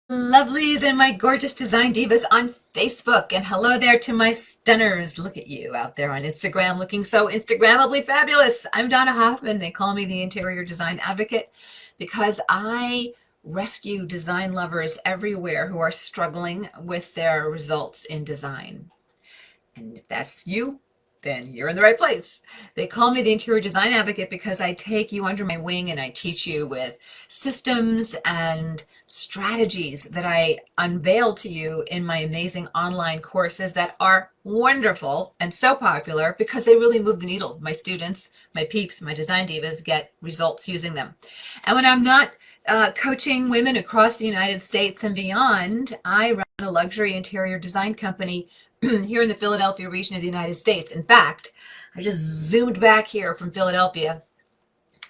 Lovelies and my gorgeous design divas on Facebook. And hello there to my stunners. Look at you out there on Instagram looking so Instagrammably fabulous. I'm Donna Hoffman. They call me the interior design advocate because I rescue design lovers everywhere who are struggling with their results in design. And if that's you, then you're in the right place. They call me the interior design advocate because I take you under my wing and I teach you with systems and strategies that I unveil to you in my amazing online courses that are wonderful and so popular because they really move the needle. My students, my peeps, my design divas get results using them. And when I'm not coaching women across the United States and beyond, I run a luxury interior design company here in the Philadelphia region of the United States. In fact, I just zoomed back here from Philadelphia.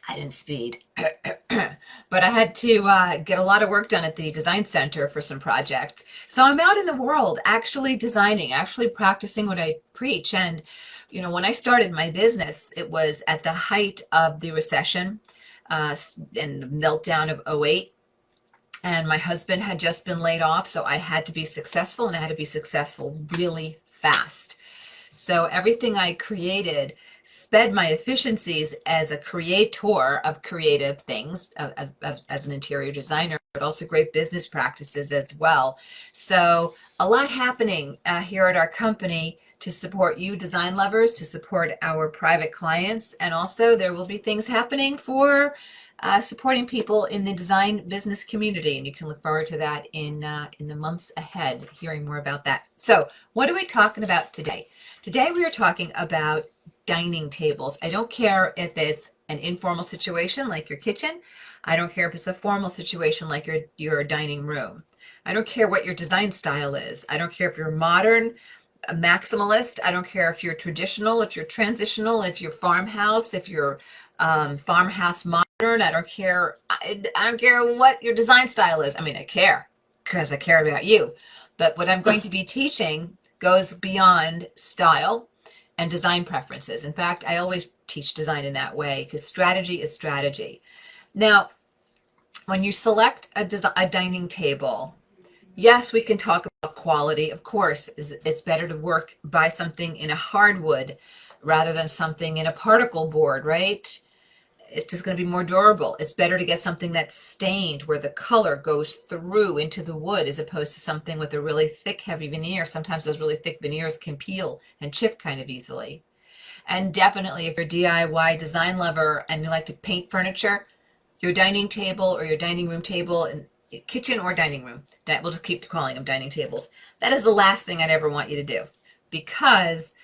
I didn't speed, but I had to get a lot of work done at the design center for some projects. So I'm out in the world actually designing, actually practicing what I preach. And, you know, when I started my business, it was at the height of the recession and the meltdown of '08. And my husband had just been laid off, so I had to be successful, and I had to be successful really fast. So everything I created sped my efficiencies as a creator of creative things, as an interior designer, but also great business practices as well. So a lot happening here at our company to support you design lovers, to support our private clients, and also there will be things happening for supporting people in the design business community, and you can look forward to that in the months ahead, hearing more about that. So what are we talking about today? Today we are talking about dining tables. I don't care if it's an informal situation like your kitchen. I don't care if it's a formal situation like your dining room. I don't care what your design style is. I don't care if you're modern, a maximalist. I don't care if you're traditional, if you're transitional, if you're farmhouse, if you're farmhouse modern. I don't care. I don't care what your design style is. I mean, I care because I care about you. But what I'm going to be teaching goes beyond style and design preferences. In fact, I always teach design in that way because strategy is strategy. Now, when you select a dining table, yes, we can talk about quality. Of course, it's better to buy something in a hardwood rather than something in a particle board, right? It's just going to be more durable. It's better to get something that's stained where the color goes through into the wood as opposed to something with a really thick, heavy veneer. Sometimes those really thick veneers can peel and chip kind of easily. And definitely if you're a DIY design lover and you like to paint furniture, your dining table or your dining room table, and kitchen or dining room, that we'll just keep calling them dining tables. That is the last thing I'd ever want you to do, because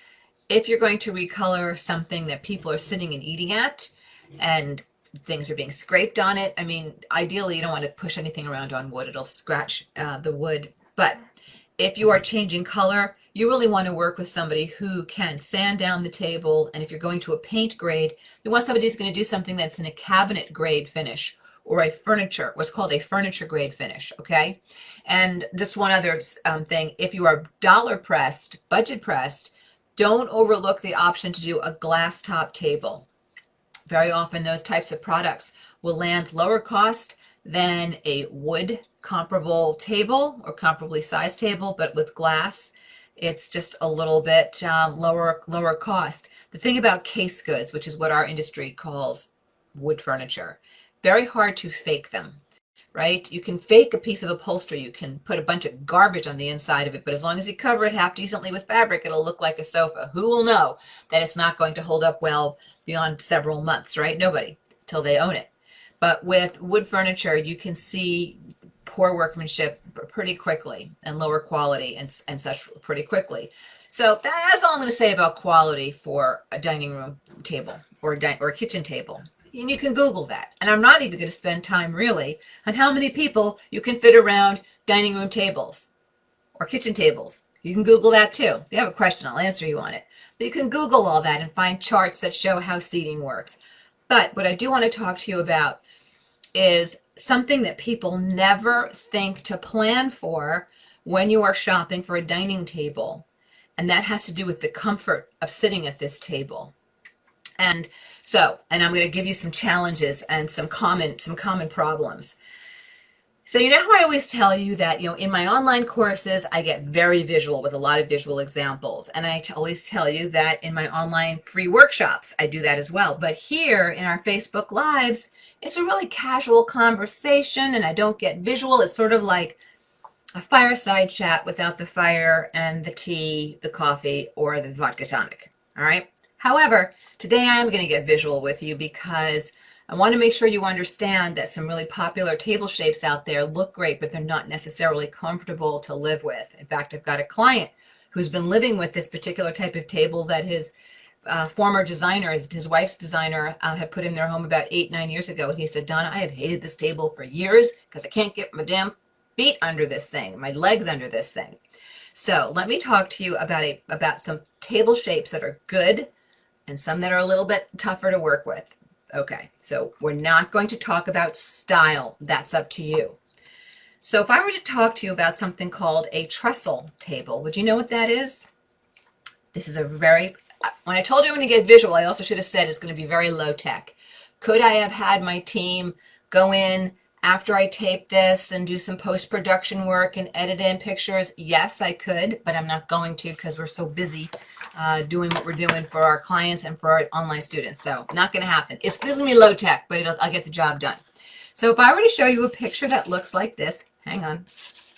if you're going to recolor something that people are sitting and eating at and things are being scraped on it, I mean, ideally you don't want to push anything around on wood. It'll scratch the wood. But if you are changing color, you really want to work with somebody who can sand down the table. And if you're going to a paint grade, you want somebody who's going to do something that's in a cabinet grade finish or a furniture, what's called a furniture grade finish, okay? And just one other thing, if you are dollar pressed, budget pressed, don't overlook the option to do a glass top table. Very often those types of products will land lower cost than a wood comparable table or comparably sized table, but with glass, it's just a little bit lower cost. The thing about case goods, which is what our industry calls wood furniture, very hard to fake them, right? You can fake a piece of upholstery. You can put a bunch of garbage on the inside of it, but as long as you cover it half decently with fabric, it'll look like a sofa. Who will know that it's not going to hold up well beyond several months, right? Nobody, till they own it. But with wood furniture, you can see poor workmanship pretty quickly and lower quality and such pretty quickly. So that's all I'm going to say about quality for a dining room table or a kitchen table. And you can Google that. And I'm not even going to spend time really on how many people you can fit around dining room tables or kitchen tables. You can Google that too. If you have a question, I'll answer you on it. But you can Google all that and find charts that show how seating works. But what I do want to talk to you about is something that people never think to plan for when you are shopping for a dining table. And that has to do with the comfort of sitting at this table. And I'm going to give you some challenges and some common problems. So you know how I always tell you that, in my online courses, I get very visual with a lot of visual examples. And I always tell you that in my online free workshops, I do that as well. But here in our Facebook Lives, it's a really casual conversation and I don't get visual. It's sort of like a fireside chat without the fire and the tea, the coffee, or the vodka tonic. All right. However, today I am going to get visual with you because I want to make sure you understand that some really popular table shapes out there look great, but they're not necessarily comfortable to live with. In fact, I've got a client who's been living with this particular type of table that his former designer, his wife's designer, had put in their home about 8-9 years ago. And he said, Donna, I have hated this table for years because I can't get my damn feet under this thing, my legs under this thing. So let me talk to you about some table shapes that are good and some that are a little bit tougher to work with. Okay, so we're not going to talk about style. That's up to you. So if I were to talk to you about something called a trestle table, would you know what that is? This is when I told you I'm going to get visual, I also should have said it's going to be very low tech. Could I have had my team go in after I tape this and do some post-production work and edit in pictures? Yes, I could, but I'm not going to because we're so busy doing what we're doing for our clients and for our online students. So not going to happen. This is going to be low tech, but I'll get the job done. So if I were to show you a picture that looks like this, hang on.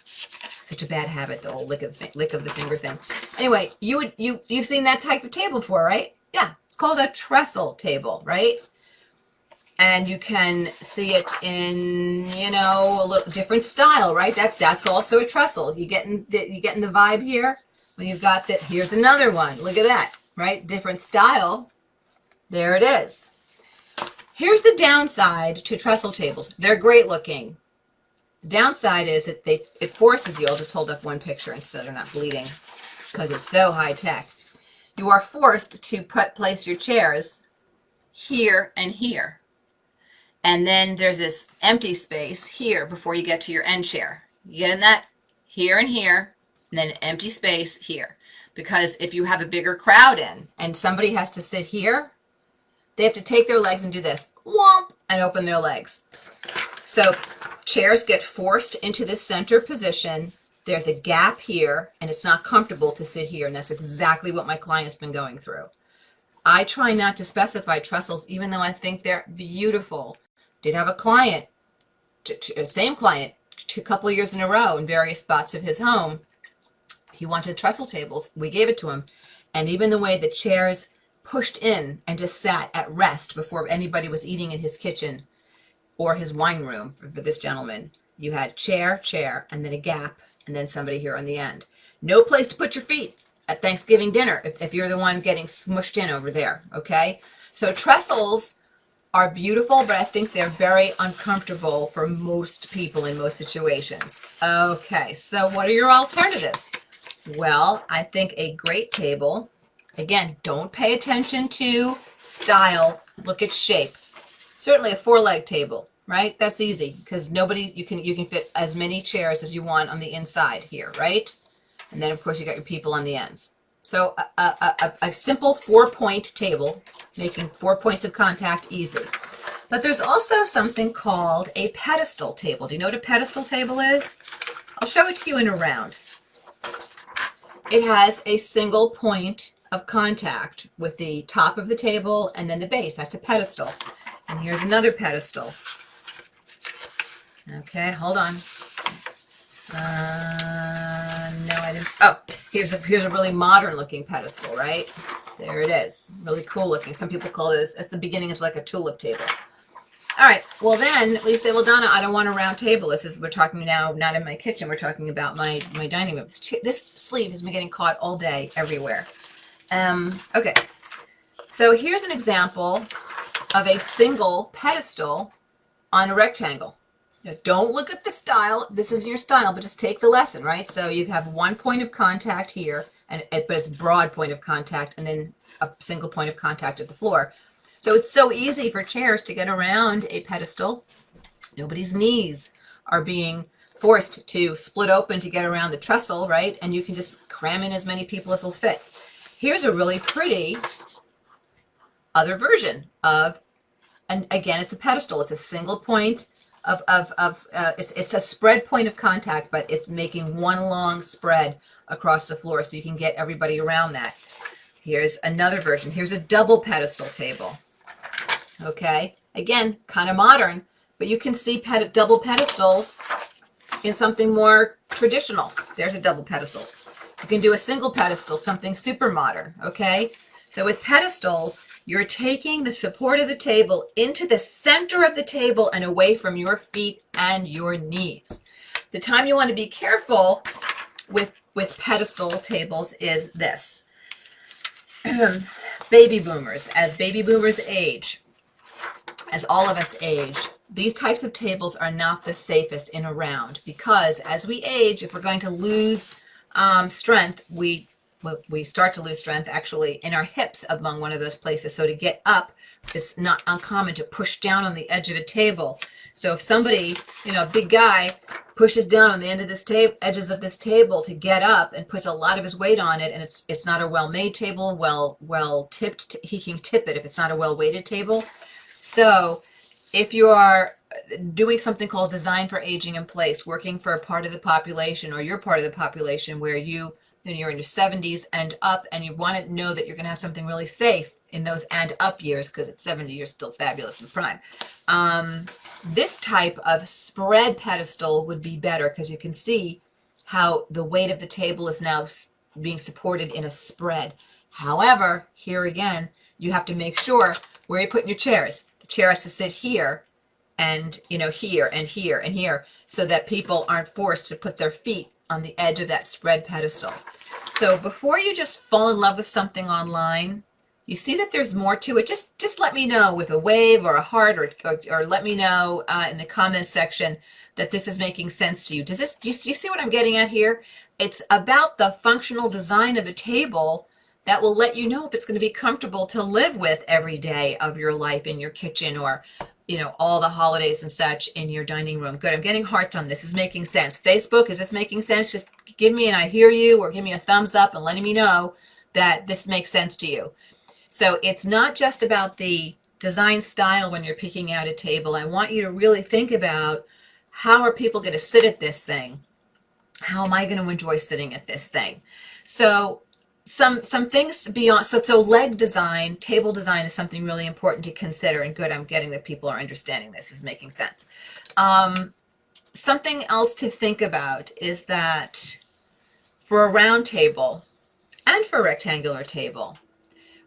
Such a bad habit, the old lick of the finger thing. Anyway, you've seen that type of table before, right? Yeah, it's called a trestle table, right? And you can see it in, a little different style, right? That's also a trestle. You getting the vibe here? When you've got that, here's another one. Look at that, right? Different style. There it is. Here's the downside to trestle tables. They're great looking. The downside is that it forces you. I'll just hold up one picture instead of not bleeding because it's so high tech. You are forced to place your chairs here and here. And then there's this empty space here before you get to your end chair. You get in that here and here. And then empty space here. Because if you have a bigger crowd in and somebody has to sit here, they have to take their legs and do this, whomp, and open their legs. So chairs get forced into the center position. There's a gap here, and it's not comfortable to sit here. And that's exactly what my client's been going through. I try not to specify trestles, even though I think they're beautiful. Did have a client, same client, a couple of years in a row in various spots of his home. He wanted trestle tables. We gave it to him. And even the way the chairs pushed in and just sat at rest before anybody was eating in his kitchen or his wine room for this gentleman. You had chair, and then a gap, and then somebody here on the end. No place to put your feet at Thanksgiving dinner if you're the one getting smushed in over there, okay? So trestles are beautiful, but I think they're very uncomfortable for most people in most situations. Okay, so what are your alternatives? Well, I think a great table, again, don't pay attention to style, look at shape. Certainly a 4-leg table, right? That's easy because you can fit as many chairs as you want on the inside here, right? And then of course you got your people on the ends. So a simple 4-point table, making 4 points of contact easy. But there's also something called a pedestal table. Do you know what a pedestal table is? I'll show it to you in a round. It has a single point of contact with the top of the table and then the base. That's a pedestal. And here's another pedestal. Okay, hold on. No, I didn't. Oh, here's a really modern looking pedestal, right? There it is. Really cool looking. Some people call this, it's the beginning of like a tulip table. All right, well then we say, well, Donna, I don't want a round table. We're talking now, not in my kitchen, we're talking about my dining room. This sleeve has been getting caught all day, everywhere. Okay, so here's an example of a single pedestal on a rectangle. Now, don't look at the style. This isn't your style, but just take the lesson, right? So you have 1 point of contact here, but it's broad point of contact, and then a single point of contact at the floor. So it's so easy for chairs to get around a pedestal. Nobody's knees are being forced to split open to get around the trestle, right? And you can just cram in as many people as will fit. Here's a really pretty other version of, and again, it's a pedestal. It's a single point it's a spread point of contact, but it's making one long spread across the floor so you can get everybody around that. Here's another version. Here's a double pedestal table. Okay, again, kind of modern, but you can see double pedestals in something more traditional. There's a double pedestal. You can do a single pedestal, something super modern, okay? So with pedestals, you're taking the support of the table into the center of the table and away from your feet and your knees. The time you want to be careful with pedestal tables is this. Baby boomers, as baby boomers age, as all of us age, these types of tables are not the safest in a round, because as we age, if we're going to lose strength, we start to lose strength actually in our hips among one of those places. So to get up, it's not uncommon to push down on the edge of a table. So if somebody, a big guy, pushes down on the end of this edges of this table to get up and puts a lot of his weight on it, and it's not a well-made table, well tipped, he can tip it if it's not a well-weighted table. So if you are doing something called design for aging in place, working for a part of the population, or you're part of the population where you're in your 70s and up, and you want to know that you're going to have something really safe in those and up years, because at 70 you're still fabulous and prime. This type of spread pedestal would be better, because you can see how the weight of the table is now being supported in a spread. However, here again, you have to make sure where you're putting your chairs. The chair has to sit here, and here and here and here, so that people aren't forced to put their feet on the edge of that spread pedestal. So before you just fall in love with something online, you see that there's more to it, just let me know with a wave or a heart, or let me know in the comments section that this is making sense to you. Do you see what I'm getting at here? It's about the functional design of a table that will let you know if it's going to be comfortable to live with every day of your life in your kitchen, or all the holidays and such in your dining room. Good, I'm getting hearts on this. Is making sense. Facebook, is this making sense? Just give me an I hear you, or give me a thumbs up and letting me know that this makes sense to you. So it's not just about the design style when you're picking out a table. I want you to really think about, how are people going to sit at this thing? How am I going to enjoy sitting at this thing? So some things beyond, so leg design, table design is something really important to consider. And good, I'm getting that people are understanding this. Is making sense. Something else to think about is that for a round table and for a rectangular table,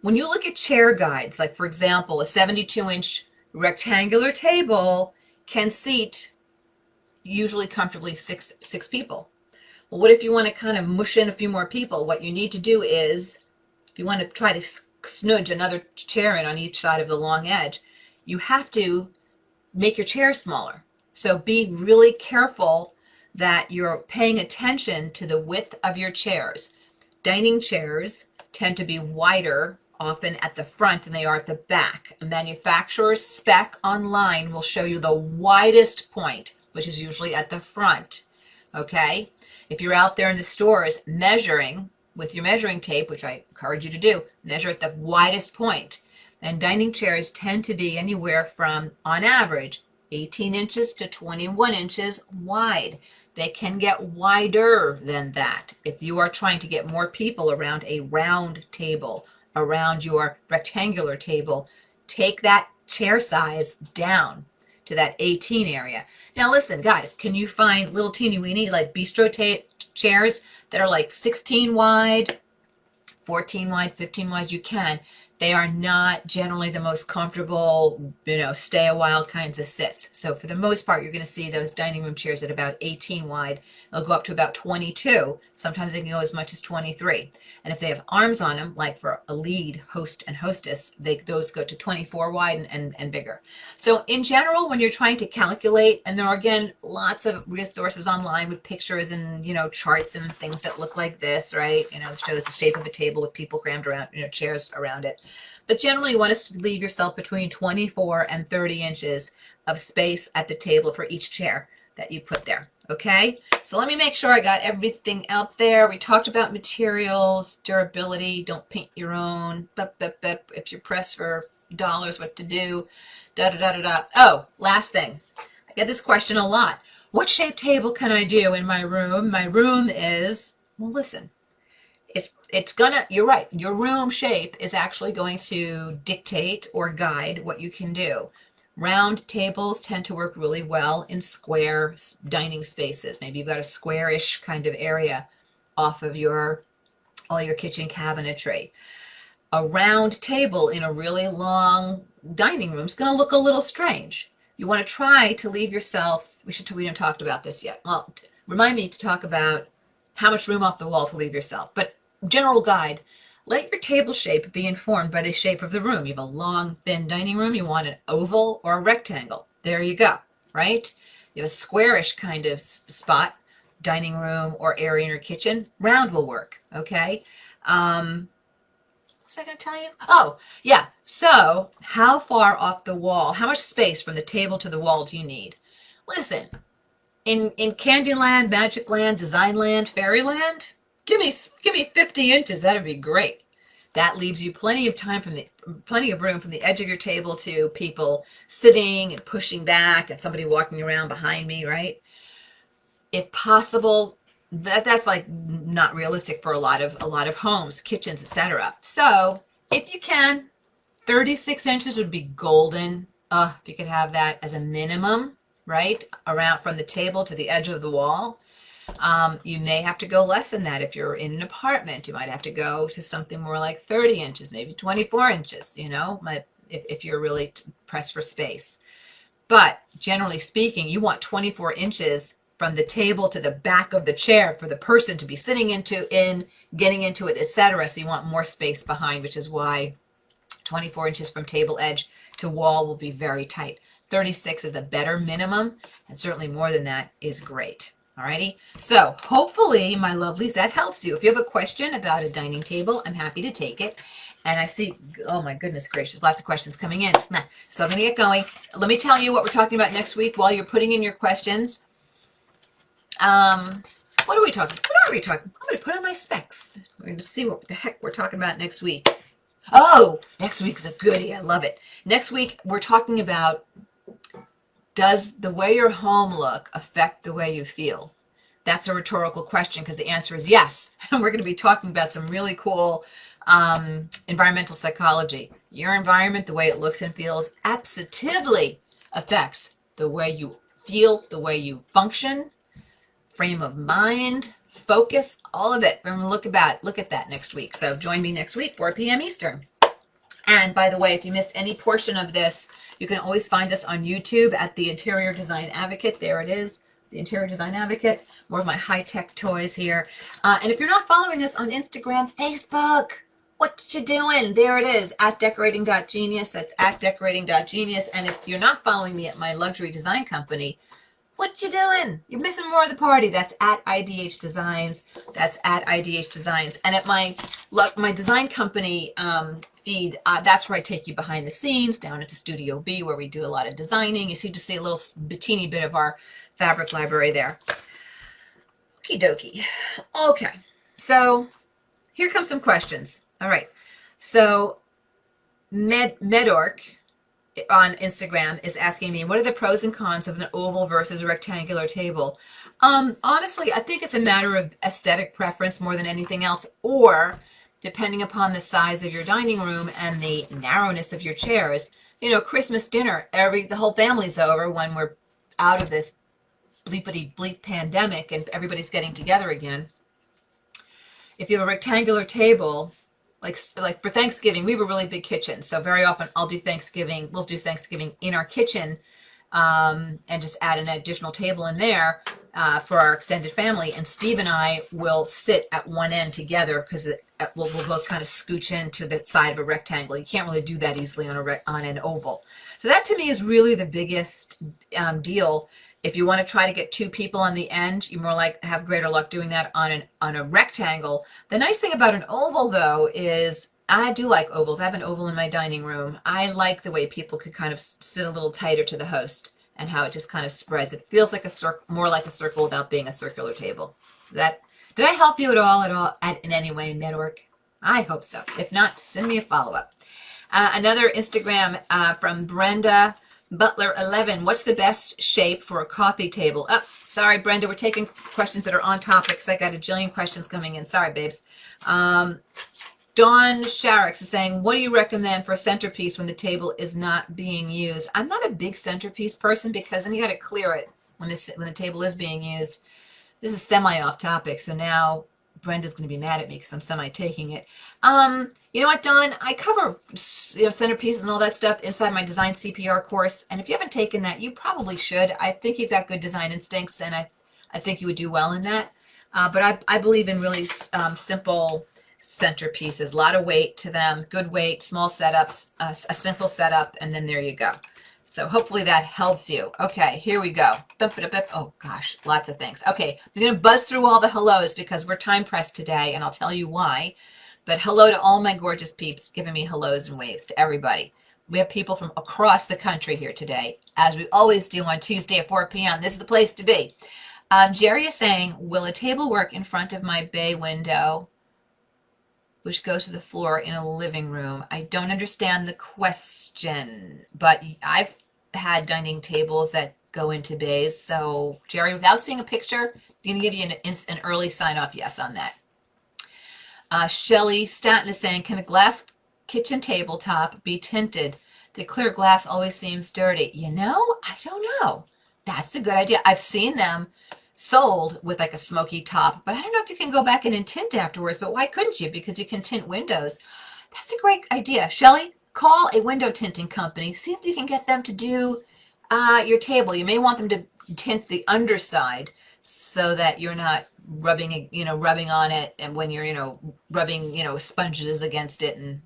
when you look at chair guides, like for example, a 72-inch rectangular table can seat usually comfortably six people. Well, what if you want to kind of mush in a few more people? What you need to do is, if you want to try to snudge another chair in on each side of the long edge, you have to make your chair smaller. So be really careful that you're paying attention to the width of your chairs. Dining chairs tend to be wider often at the front than they are at the back. A manufacturer's spec online will show you the widest point, which is usually at the front. Okay? If you're out there in the stores measuring with your measuring tape, which I encourage you to do, measure at the widest point. And dining chairs tend to be anywhere from, on average, 18 inches to 21 inches wide. They can get wider than that. If you are trying to get more people around a round table, around your rectangular table, take that chair size down to that 18 area. Now listen, guys, can you find little teeny weeny like bistro chairs that are like 16 wide, 14 wide, 15 wide? You can. They are not generally the most comfortable, stay a while kinds of sits. So for the most part, you're going to see those dining room chairs at about 18 wide. They'll go up to about 22. Sometimes they can go as much as 23. And if they have arms on them, like for a lead host and hostess, those go to 24 wide and bigger. So in general, when you're trying to calculate, and there are, again, lots of resources online with pictures and, charts and things that look like this, right? It shows the shape of a table with people crammed around, chairs around it. But generally, you want to leave yourself between 24 and 30 inches of space at the table for each chair that you put there. Okay, so let me make sure I got everything out there. We talked about materials, durability, don't paint your own, if you're pressed for dollars, what to do, Oh, last thing. I get this question a lot. What shape table can I do in my room? My room is, well, listen, it's gonna, you're right, your room shape is actually going to dictate or guide what you can do. Round tables tend to work really well in square dining spaces. Maybe you've got a squarish kind of area off of all your kitchen cabinetry. A round table in a really long dining room is going to look a little strange. You want to try to leave yourself, we haven't talked about this yet. Well, remind me to talk about how much room off the wall to leave yourself. But general guide, let your table shape be informed by the shape of the room. You have a long, thin dining room. You want an oval or a rectangle. There you go, right? You have a squarish kind of spot, dining room or area in your kitchen. Round will work, okay? What was I going to tell you? Oh, yeah. So how far off the wall, how much space from the table to the wall do you need? Listen, in Candyland, Magicland, Designland, Fairyland, give me 50 inches. That'd be great. That leaves you plenty of time plenty of room from the edge of your table to people sitting and pushing back and somebody walking around behind me, right? If possible, that's like not realistic for a lot of homes, kitchens, etc. So if you can, 36 inches would be golden. If you could have that as a minimum, right? Around from the table to the edge of the wall. You may have to go less than that if you're in an apartment. You might have to go to something more like 30 inches, maybe 24 inches, you know, if you're really pressed for space. But generally speaking, you want 24 inches from the table to the back of the chair for the person to be sitting getting into it, etc. So you want more space behind, which is why 24 inches from table edge to wall will be very tight. 36 is a better minimum, and certainly more than that is great. Alrighty, so hopefully, my lovelies, that helps you. If you have a question about a dining table, I'm happy to take it. And I see, oh my goodness gracious, lots of questions coming in. So I'm going to get going. Let me tell you what we're talking about next week while you're putting in your questions. What are we talking? What are we talking? I'm going to put on my specs. We're going to see what the heck we're talking about next week. Oh, next week is a goodie. I love it. Next week, we're talking about, does the way your home look affect the way you feel? That's a rhetorical question because the answer is yes. And we're going to be talking about some really cool environmental psychology. Your environment, the way it looks and feels, absolutely affects the way you feel, the way you function, frame of mind, focus, all of it. We're going to look at that next week. So join me next week, 4 p.m. Eastern. And by the way, if you missed any portion of this, you can always find us on YouTube at The Interior Design Advocate. There it is, The Interior Design Advocate. More of my high-tech toys here. And if you're not following us on Instagram, Facebook, what you doing? There it is, at decorating.genius. That's at decorating.genius. And if you're not following me at my luxury design company, what you doing? You're missing more of the party. That's at IDH Designs. That's at IDH Designs. And at my design company feed, that's where I take you behind the scenes, down into Studio B, where we do a lot of designing. You see a little teeny bit of our fabric library there. Okie dokie. Okay, so here come some questions. All right, so Medork on Instagram is asking me, what are the pros and cons of an oval versus a rectangular table? Honestly, I think it's a matter of aesthetic preference more than anything else, or depending upon the size of your dining room and the narrowness of your chairs. You know, Christmas dinner, the whole family's over when we're out of this bleepity bleep pandemic and everybody's getting together again. If you have a rectangular table, like for Thanksgiving, we have a really big kitchen. So very often we'll do Thanksgiving in our kitchen and just add an additional table in there for our extended family. And Steve and I will sit at one end together because we'll both kind of scooch into the side of a rectangle. You can't really do that easily on an oval. So that to me is really the biggest deal. If you want to try to get 2 people on the end, you more like have greater luck doing that on a rectangle. The nice thing about an oval, though, is I do like ovals. I have an oval in my dining room. I like the way people could kind of sit a little tighter to the host and how it just kind of spreads. It feels like more like a circle without being a circular table. Did I help you at all in any way, Medork? I hope so. If not, send me a follow-up. Another Instagram from Brenda Butler 11, what's the best shape for a coffee table? Oh, sorry, Brenda, we're taking questions that are on topic because I got a jillion questions coming in. Sorry, babes. Dawn Sharricks is saying, what do you recommend for a centerpiece when the table is not being used? I'm not a big centerpiece person because then you got to clear it when the table is being used. This is semi off topic, so now Brenda's going to be mad at me because I'm semi taking it. You know what, Dawn? I cover centerpieces and all that stuff inside my design CPR course, and if you haven't taken that, you probably should. I think you've got good design instincts, and I think you would do well in that. But I believe in really simple centerpieces, a lot of weight to them, good weight, small setups, a simple setup, and then there you go. So hopefully that helps you. Okay, here we go. Oh gosh, lots of things. Okay, I'm going to buzz through all the hellos because we're time pressed today, and I'll tell you why. But hello to all my gorgeous peeps giving me hellos and waves to everybody. We have people from across the country here today, as we always do on Tuesday at 4 p.m. This is the place to be. Jerry is saying, will a table work in front of my bay window, which goes to the floor in a living room? I don't understand the question, but I've had dining tables that go into bays. So, Jerry, without seeing a picture, I'm going to give you an early sign-off yes on that. Shelly Staton is saying, can a glass kitchen tabletop be tinted? The clear glass always seems dirty. You know, I don't know. That's a good idea. I've seen them sold with like a smoky top, but I don't know if you can go back in and tint afterwards, but why couldn't you? Because you can tint windows. That's a great idea. Shelly, call a window tinting company. See if you can get them to do your table. You may want them to tint the underside so that you're not rubbing on it, and when you're, rubbing, sponges against it, and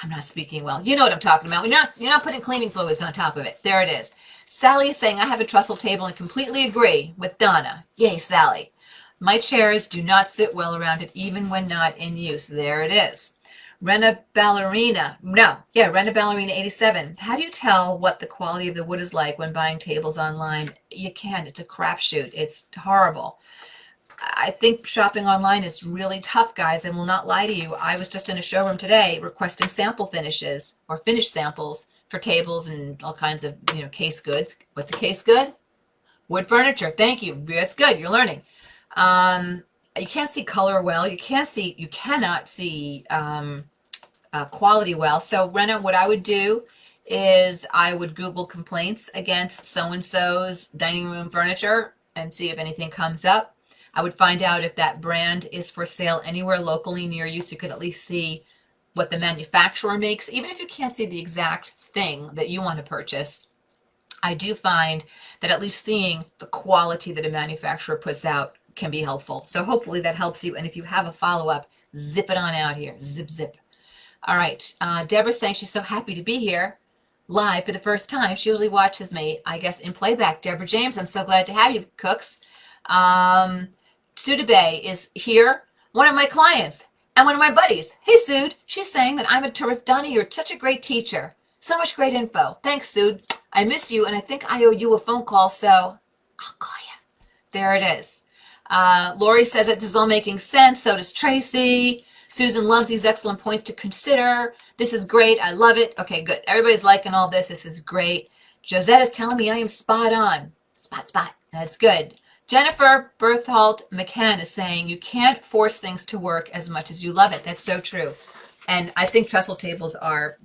I'm not speaking well. You know what I'm talking about. You're not putting cleaning fluids on top of it. There it is. Sally is saying, I have a trestle table and completely agree with Donna. Yay, Sally. My chairs do not sit well around it, even when not in use. There it is. Rena Ballerina 87. How do you tell what the quality of the wood is like when buying tables online? You can't. It's a crapshoot. It's horrible. I think shopping online is really tough, guys. I will not lie to you. I was just in a showroom today requesting sample finishes or finished samples for tables and all kinds of, case goods. What's a case good? Wood furniture. Thank you. That's good. You're learning. You can't see color well. You cannot see quality well. So, Rena, what I would do is I would Google complaints against so-and-so's dining room furniture and see if anything comes up. I would find out if that brand is for sale anywhere locally near you, so you could at least see what the manufacturer makes. Even if you can't see the exact thing that you want to purchase, I do find that at least seeing the quality that a manufacturer puts out can be helpful. So hopefully that helps you. And if you have a follow-up, zip it on out here. Zip, zip. All right. Deborah's saying she's so happy to be here live for the first time. She usually watches me, I guess, in playback. Deborah James, I'm so glad to have you, Cooks. Sudabe is here, one of my clients and one of my buddies. Hey, Sud. She's saying that I'm a terrific, Donnie, you're such a great teacher. So much great info. Thanks, Sud. I miss you, and I think I owe you a phone call, so I'll call you. There it is. Lori says that this is all making sense. So does Tracy. Susan loves these excellent points to consider. This is great. I love it. Okay, good. Everybody's liking all this. This is great. Josette is telling me I am spot on. Spot. That's good. Jennifer Berthold McCann is saying you can't force things to work as much as you love it. That's so true. And I think trestle tables are,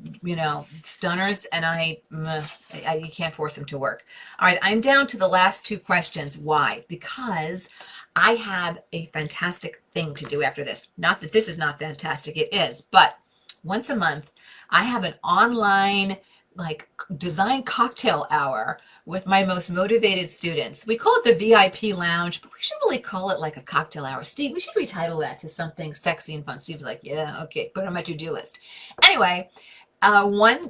stunners, and you can't force them to work. All right, I'm down to the last two questions. Why? Because I have a fantastic thing to do after this. Not that this is not fantastic, it is, but once a month, I have an online design cocktail hour with my most motivated students. We call it the VIP lounge, but we should really call it like a cocktail hour. Steve, we should retitle that to something sexy and fun. Steve's like, yeah, okay, put it on my to-do list. Anyway, one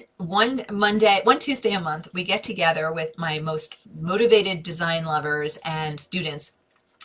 Tuesday a month, we get together with my most motivated design lovers and students.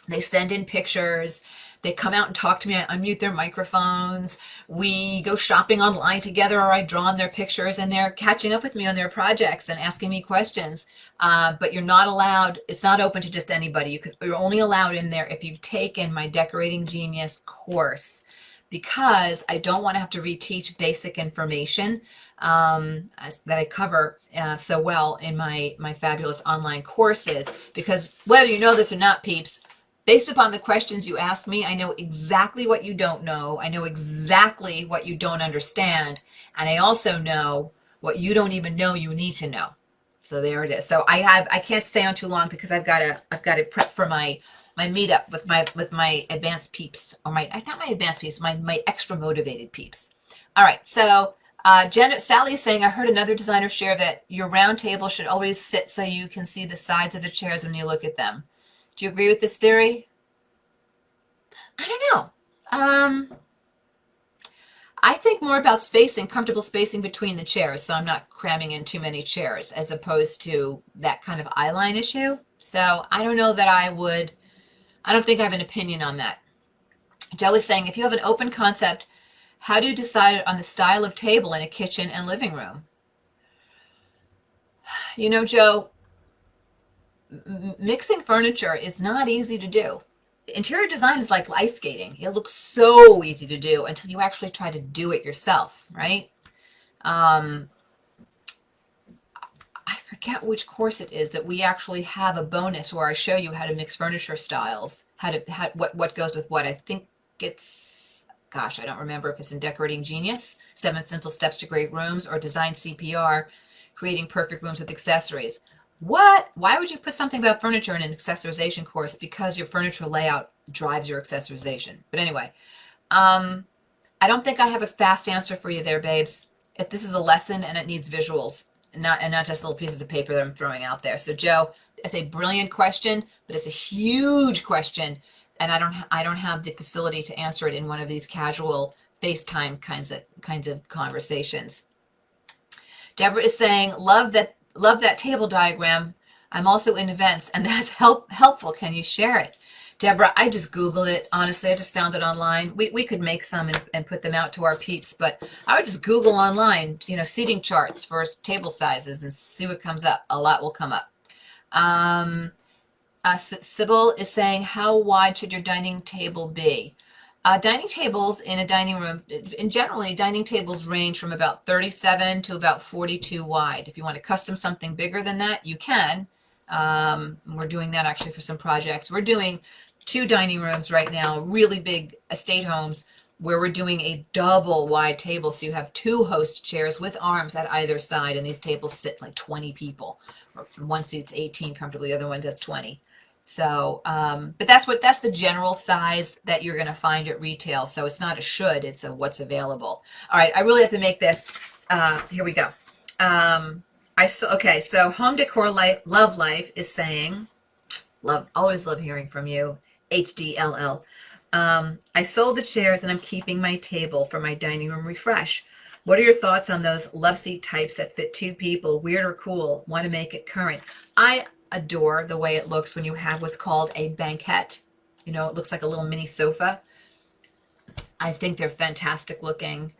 They send in pictures. They come out and talk to me. I unmute their microphones. We go shopping online together, or I draw on their pictures, and they're catching up with me on their projects and asking me questions. But you're not allowed. It's not open to just anybody. You're only allowed in there if you've taken my Decorating Genius course. because I don't want to have to reteach basic information that I cover so well in my fabulous online courses. Because whether you know this or not, peeps, based upon the questions you ask me, I know exactly what you don't know. I know exactly what you don't understand. And I also know what you don't even know you need to know. So there it is. So I can't stay on too long because I've got to prep for my meetup with my advanced peeps, or not my advanced peeps, my extra motivated peeps. All right, so Sally is saying, I heard another designer share that your round table should always sit so you can see the sides of the chairs when you look at them. Do you agree with this theory? I don't know. I think more about spacing, comfortable spacing between the chairs, so I'm not cramming in too many chairs, as opposed to that kind of eyeline issue. So I don't know that I don't think I have an opinion on that. Joe is saying, if you have an open concept, how do you decide on the style of table in a kitchen and living room? You know, Joe, mixing furniture is not easy to do. Interior design is like ice skating. It looks so easy to do until you actually try to do it yourself, right? I forget which course it is that we actually have a bonus where I show you how to mix furniture styles, what goes with what. I think it's, gosh, I don't remember if it's in Decorating Genius, 7 Simple Steps to Great Rooms, or Design CPR, Creating Perfect Rooms with Accessories. What? Why would you put something about furniture in an accessorization course? Because your furniture layout drives your accessorization. But anyway, I don't think I have a fast answer for you there, babes. If this is a lesson and it needs visuals, and not just little pieces of paper that I'm throwing out there. So Joe, it's a brilliant question, but it's a huge question, and I don't have the facility to answer it in one of these casual FaceTime kinds of conversations. Deborah is saying, love that table diagram. I'm also in events, and that's helpful. Can you share it? Deborah, I just Googled it. Honestly, I just found it online. We could make some and put them out to our peeps, but I would just Google online, seating charts for table sizes and see what comes up. A lot will come up. Sybil is saying, how wide should your dining table be? Dining tables in a dining room, generally, dining tables range from about 37 to about 42 wide. If you want to custom something bigger than that, you can. We're doing that actually for some projects. We're doing 2 dining rooms right now, really big estate homes, where we're doing a double wide table. So you have 2 host chairs with arms at either side, and these tables sit like 20 people. One seats 18 comfortably, the other one does 20. So, but that's the general size that you're going to find at retail. So it's not a should, it's a what's available. All right, I really have to make this. Here we go. Okay, so Home Decor Love Life is saying, always love hearing from you, HDLL. I sold the chairs and I'm keeping my table for my dining room refresh. What are your thoughts on those love seat types that fit 2 people? Weird or cool? Want to make it current? I adore the way it looks when you have what's called a banquette. It looks like a little mini sofa. I think they're fantastic looking.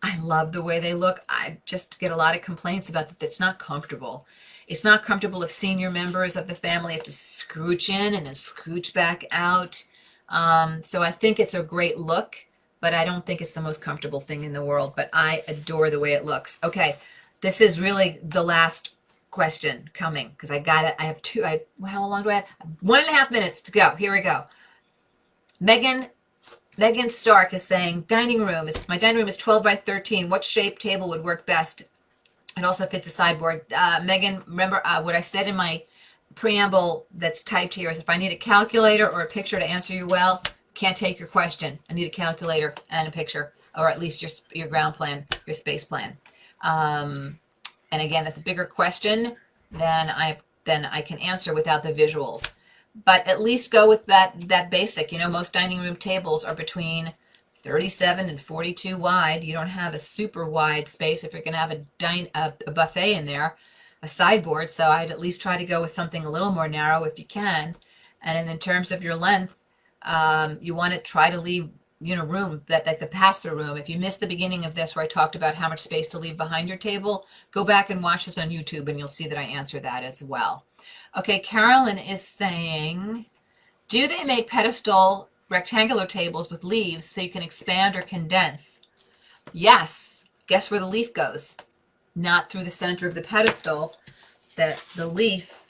I love the way they look. I just get a lot of complaints about that. It's not comfortable. It's not comfortable if senior members of the family have to scooch in and then scooch back out. So I think it's a great look, but I don't think it's the most comfortable thing in the world, but I adore the way it looks. Okay, this is really the last question coming because I got it. I have 2. How long do I have? 1.5 minutes to go. Here we go. Megan Stark is saying, my dining room is 12 by 13. What shape table would work best? It also fits a sideboard. Megan, remember what I said in my preamble that's typed here is if I need a calculator or a picture to answer you well, can't take your question. I need a calculator and a picture, or at least your ground plan, your space plan. And again, that's a bigger question than I can answer without the visuals. But at least go with that basic. Most dining room tables are between 37 and 42 wide. You don't have a super wide space if you're going to have a buffet in there, a sideboard. So I'd at least try to go with something a little more narrow if you can. And in terms of your length, you want to try to leave room, like the pass-through room. If you missed the beginning of this where I talked about how much space to leave behind your table, go back and watch this on YouTube and you'll see that I answer that as well. Okay, Carolyn is saying, do they make pedestal rectangular tables with leaves so you can expand or condense. Yes, guess where the leaf goes? Not through the center of the pedestal. The leaf,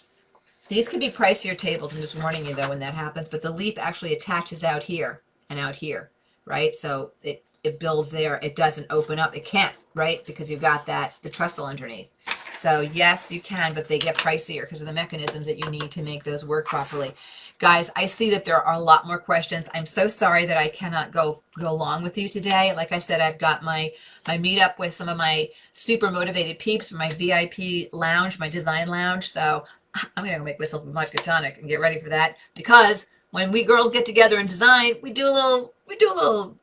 these could be pricier tables, I'm just warning you though when that happens, but the leaf actually attaches out here and out here, right? So it builds there. It doesn't open up. It can't, right? Because you've got the trestle underneath. So yes, you can, but they get pricier because of the mechanisms that you need to make those work properly. Guys, I see that there are a lot more questions. I'm so sorry that I cannot go along with you today. Like I said, I've got my meetup with some of my super motivated peeps for my VIP lounge, my design lounge. So I'm going to make myself a vodka tonic and get ready for that, because when we girls get together and design, we do a little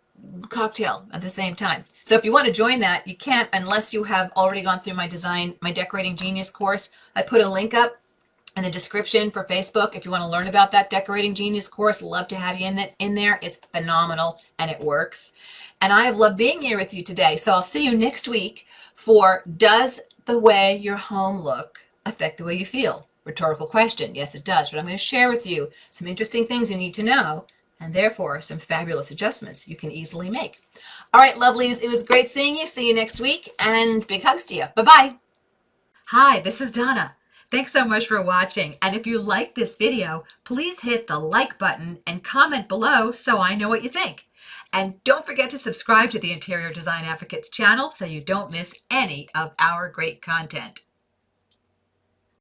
cocktail at the same time. So if you want to join that, you can't unless you have already gone through my Decorating Genius course. I put a link up in the description for Facebook if you want to learn about that Decorating Genius course. Love to have you in there. It's phenomenal and it works. And I have loved being here with you today. So I'll see you next week for Does the way your home look affect the way you feel? Rhetorical question. Yes, it does. But I'm going to share with you some interesting things you need to know, and therefore some fabulous adjustments you can easily make. All right, lovelies, it was great seeing you. See you next week, and big hugs to you. Bye-bye. Hi, this is Donna. Thanks so much for watching. And if you like this video, please hit the like button and comment below so I know what you think. And don't forget to subscribe to the Interior Design Advocates channel so you don't miss any of our great content.